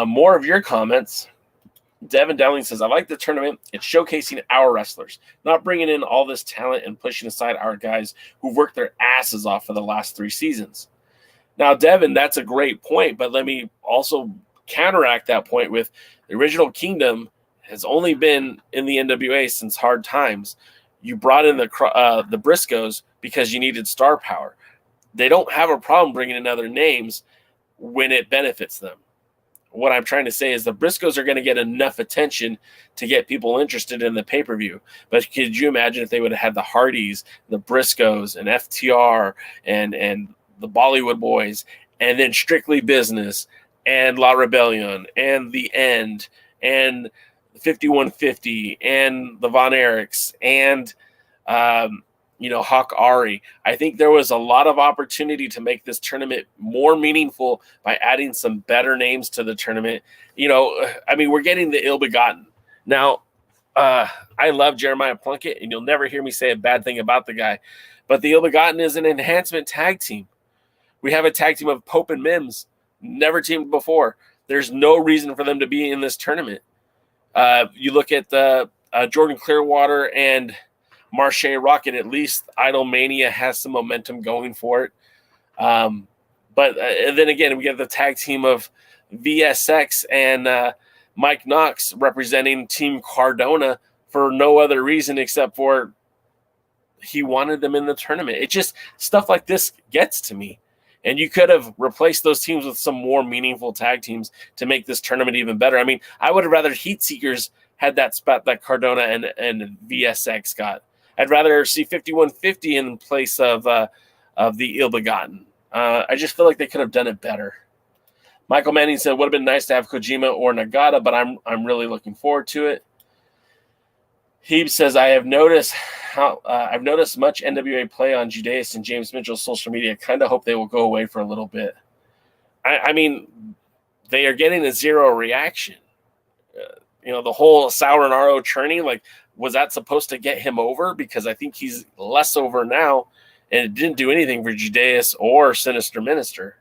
More of your comments. Devin Dowling says, I like the tournament. It's showcasing our wrestlers, not bringing in all this talent and pushing aside our guys who've worked their asses off for the last 3 seasons. Now, Devin, that's a great point, but let me also counteract that point with the original Kingdom has only been in the NWA since Hard Times. You brought in the Briscoes because you needed star power. They don't have a problem bringing in other names when it benefits them. What I'm trying to say is the Briscoes are going to get enough attention to get people interested in the pay-per-view. But could you imagine if they would have had the Hardys, the Briscoes, and FTR, and the Bollywood Boys, and then Strictly Business, and La Rebellion, and The End, and 5150, and the Von Erichs, and Hawk Ari. I think there was a lot of opportunity to make this tournament more meaningful by adding some better names to the tournament. We're getting the ill-begotten. Now, I love Jeremiah Plunkett, and you'll never hear me say a bad thing about the guy, but the ill-begotten is an enhancement tag team. We have a tag team of Pope and Mims, never teamed before. There's no reason for them to be in this tournament. You look at the Jordan Clearwater and Marche Rocket, at least Idolmania has some momentum going for it. But then again, we have the tag team of VSX and Mike Knox representing Team Cardona for no other reason except for he wanted them in the tournament. It just, stuff like this gets to me. And you could have replaced those teams with some more meaningful tag teams to make this tournament even better. I mean, I would have rather Heat Seekers had that spot that Cardona and VSX got. I'd rather see 5150 in place of the ill-begotten. I just feel like they could have done it better. Michael Manning said, would have been nice to have Kojima or Nagata, but I'm really looking forward to it. Heeb says, I've noticed much NWA play on Judais and James Mitchell's social media. Kind of hope they will go away for a little bit. I mean, they are getting a zero reaction. The whole Sal Rinauro churning, like, was that supposed to get him over? Because I think he's less over now, and it didn't do anything for Judais or Sinister Minister.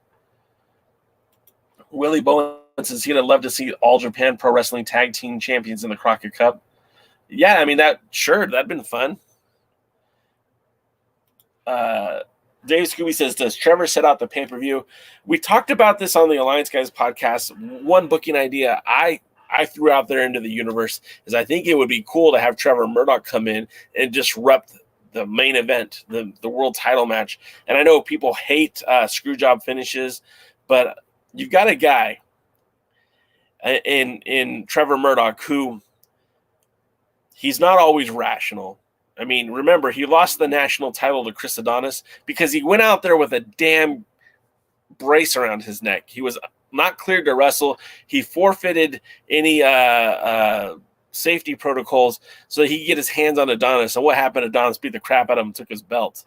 Willie Bowen says he'd have loved to see All Japan Pro Wrestling Tag Team Champions in the Crockett Cup. Yeah, I mean, that'd been fun. Dave Scooby says, does Trevor set out the pay-per-view? We talked about this on the Alliance Guys podcast. One booking idea I threw out there into the universe is I think it would be cool to have Trevor Murdoch come in and disrupt the main event, the world title match. And I know people hate screw job finishes, but you've got a guy in Trevor Murdoch who he's not always rational. I mean, remember, he lost the national title to Chris Adonis because he went out there with a damn brace around his neck. He was not cleared to wrestle. He forfeited any safety protocols so that he could get his hands on Adonis. And what happened? Adonis beat the crap out of him and took his belt.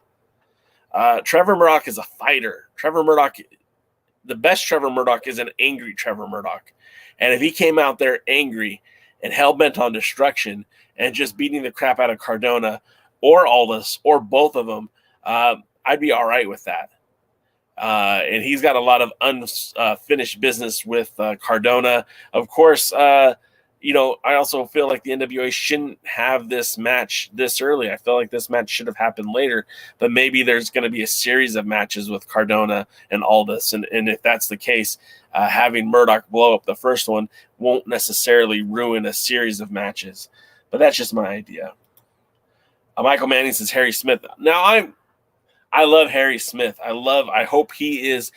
Trevor Murdoch is a fighter. The best Trevor Murdoch is an angry Trevor Murdoch. And if he came out there angry and hell-bent on destruction and just beating the crap out of Cardona or Aldis or both of them, I'd be all right with that. And he's got a lot of unfinished business with Cardona. Of course, I also feel like the NWA shouldn't have this match this early. I feel like this match should have happened later, but maybe there's going to be a series of matches with Cardona and Aldis. And if that's the case, having Murdoch blow up the first one won't necessarily ruin a series of matches. But that's just my idea. Michael Manning says Harry Smith. Now, I love Harry Smith. I hope he is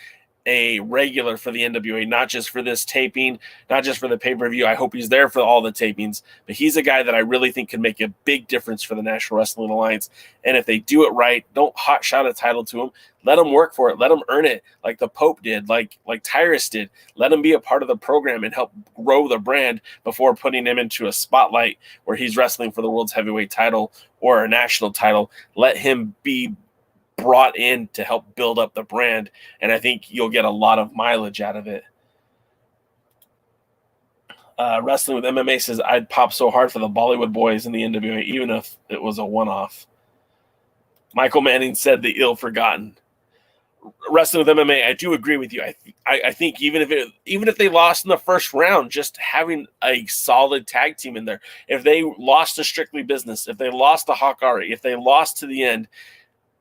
a regular for the NWA, not just for this taping, not just for the pay-per-view. I hope he's there for all the tapings, but he's a guy that I really think could make a big difference for the National Wrestling Alliance. And if they do it right, don't hot shot a title to him. Let him work for it. Let him earn it like the Pope did, like Tyrus did. Let him be a part of the program and help grow the brand before putting him into a spotlight where he's wrestling for the world's heavyweight title or a national title. Let him be brought in to help build up the brand, and I think you'll get a lot of mileage out of it. Wrestling with MMA says, I'd pop so hard for the Bollywood Boys in the NWA, even if it was a one-off. Michael Manning said the ill-forgotten. Wrestling with MMA, I do agree with you. I think even if they lost in the first round, just having a solid tag team in there, if they lost to Strictly Business, if they lost to Hawk Ari, if they lost to the end,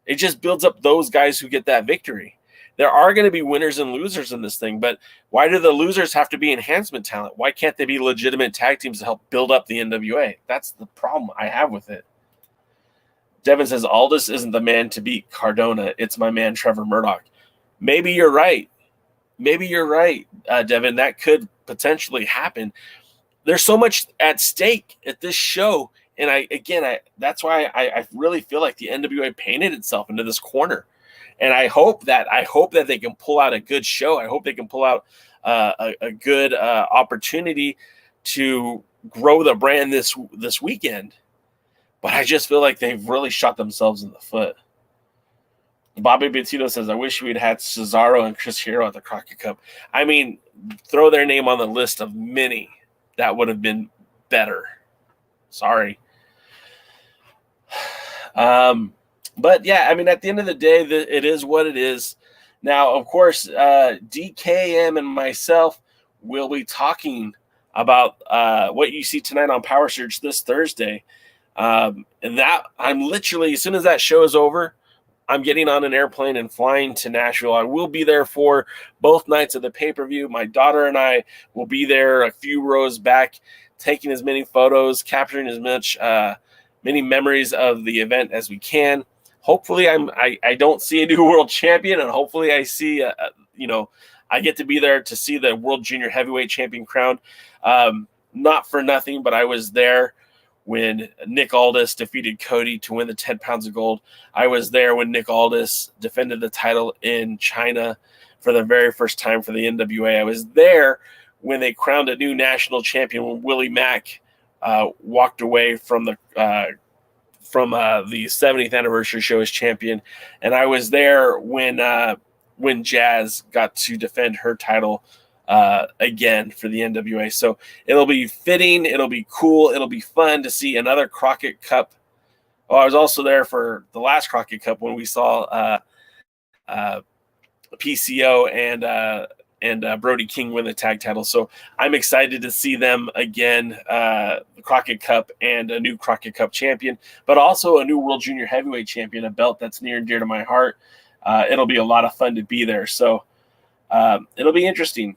it just builds up those guys who get that victory. there are going to be winners and losers in this thing, but why do the losers have to be enhancement talent? Why can't they be legitimate tag teams to help build up the NWA? That's the problem I have with it. Devin says, Aldis isn't the man to beat Cardona. It's my man, Trevor Murdoch. Maybe you're right. Devin. That could potentially happen. There's so much at stake at this show. And that's why I really feel like the NWA painted itself into this corner. And I hope that they can pull out a good show. I hope they can pull out a good opportunity to grow the brand this weekend. But I just feel like they've really shot themselves in the foot. Bobby Bettino says, I wish we'd had Cesaro and Chris Hero at the Crockett Cup. I mean, throw their name on the list of many. That would have been better. Sorry. But yeah, I mean, at the end of the day, it is what it is. Now, of course, DKM and myself will be talking about what you see tonight on Power Surge this Thursday. And that I'm literally, as soon as that show is over, I'm getting on an airplane and flying to Nashville. I will be there for both nights of the pay-per-view. My daughter and I will be there a few rows back, taking as many photos, capturing as many memories of the event as we can. Hopefully I don't see a new world champion, and hopefully I see, I get to be there to see the world junior heavyweight champion crowned. Not for nothing, but I was there when Nick Aldis defeated Cody to win the 10 pounds of gold. I was there when Nick Aldis defended the title in China for the very first time for the NWA. I was there when they crowned a new national champion when Willie Mack walked away from the 70th anniversary show as champion. And I was there when Jazz got to defend her title again for the NWA. So it'll be fitting. It'll be cool. It'll be fun to see another Crockett Cup. Oh, I was also there for the last Crockett Cup when we saw PCO and Brody King win the tag title. So I'm excited to see them again, the Crockett Cup and a new Crockett Cup champion, but also a new World Junior Heavyweight champion, a belt that's near and dear to my heart. It'll be a lot of fun to be there. So it'll be interesting.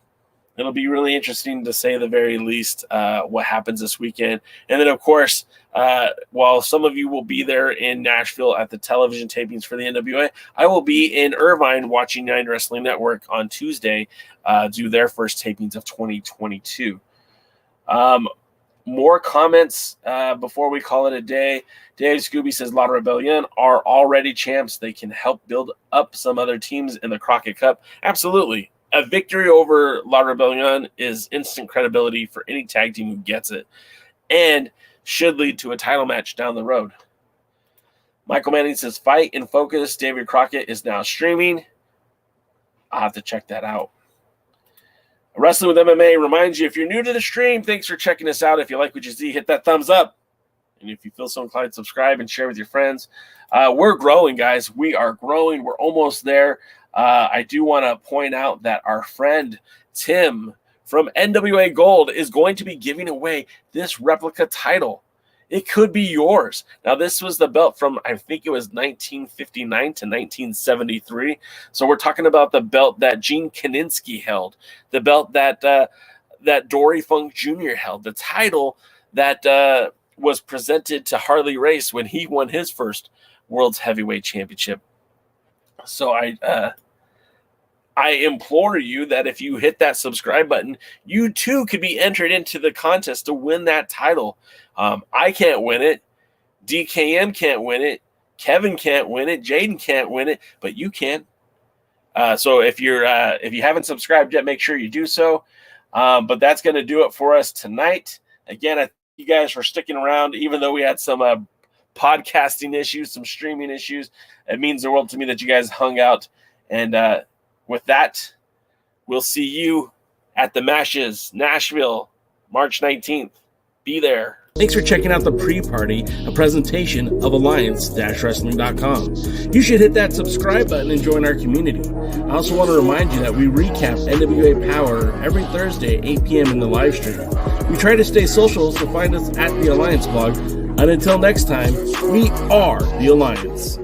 It'll be really interesting, to say the very least, what happens this weekend. And then, of course, while some of you will be there in Nashville at the television tapings for the NWA, I will be in Irvine watching Nine Wrestling Network on Tuesday do their first tapings of 2022. More comments before we call it a day. Dave Scooby says La Rebellion are already champs. They can help build up some other teams in the Crockett Cup. Absolutely. A victory over La Rebellion is instant credibility for any tag team who gets it, and should lead to a title match down the road. Michael Manning says, Fight in Focus, David Crockett is now streaming. I'll have to check that out. Wrestling with MMA reminds you, if you're new to the stream, thanks for checking us out. If you like what you see, hit that thumbs up. And if you feel so inclined, subscribe and share with your friends. We're growing, guys. We are growing. We're almost there. I do want to point out that our friend Tim from NWA Gold is going to be giving away this replica title. It could be yours. Now, this was the belt from, I think it was 1959 to 1973. So we're talking about the belt that Gene Kaninsky held, the belt that Dory Funk Jr. held, the title that was presented to Harley Race when he won his first World's Heavyweight Championship. So I implore you that if you hit that subscribe button, you too could be entered into the contest to win that title. I can't win it. DKM can't win it. Kevin can't win it. Jaden can't win it, but you can. So if you haven't subscribed yet, make sure you do so. But that's going to do it for us tonight. Again, I thank you guys for sticking around, even though we had some podcasting issues, some streaming issues. It means the world to me that you guys hung out. And with that, we'll see you at the Mashes, Nashville, March 19th. Be there. Thanks for checking out the Pre-Party, a presentation of Alliance-Wrestling.com. You should hit that subscribe button and join our community. I also want to remind you that we recap NWA Power every Thursday at 8 p.m. in the live stream. We try to stay social, so find us at the Alliance blog. And until next time, we are the Alliance.